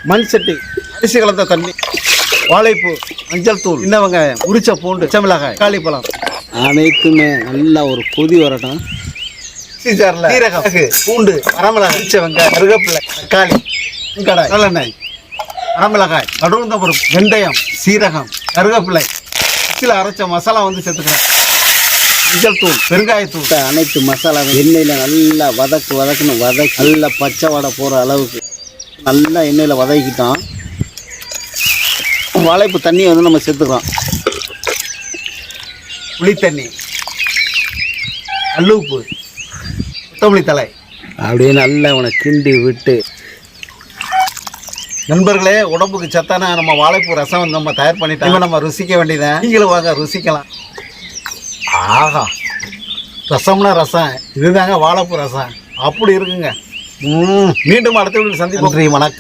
மண் சட்டி, அரிசி கலந்த தண்ணி, வாழைப்பூ, மஞ்சள் தூள், சின்ன வெங்காயம், உரிச்ச பூண்டு, பச்சை மிளகாய், தக்காளி பழம் அனைத்துமே நல்லா ஒரு கொதி வரட்டும். சீரகம், பூண்டு, வரமிளகாய், உரிச்ச வெங்காயம், கருவேப்பிலை, தக்காளி, கடாய், நல்லெண்ணெய், வரமிளகாய், கடுகுந்த பருப்பு, வெந்தயம், சீரகம், கருவேப்பிலை, மிக்ஸியில் அரைச்ச மசாலா வந்து சேர்த்துக்கிறேன். மஞ்சள் தூள், பெருங்காயத்தூள், அனைத்து மசாலா எண்ணெயில் நல்லா வதக்கணும். நல்லா பச்சை வடை போகிற அளவுக்கு நல்லா எண்ணெயில் வதக்கிட்டோம். வாழைப்பு தண்ணியை வந்து நம்ம சேர்த்துக்கிறோம். புளி தண்ணி, கல்லுப்பு, கொத்தமல்லி தழை அப்படியே நல்லா உனக்கு கிண்டி விட்டு. நண்பர்களே, உடம்புக்கு சத்தான நம்ம வாழைப்பூ ரசம் வந்து நம்ம தயார் பண்ணிட்டோம். நம்ம ருசிக்க வேண்டியதான். நீங்களும் வாங்க ருசிக்கலாம். ஆஹா, ரசம்னா ரசம், இதுதாங்க வாழைப்பூ ரசம். அப்படி இருக்குங்க. மீண்டும் அடுத்த வீட்டில் சந்திப்போம். வணக்கம்.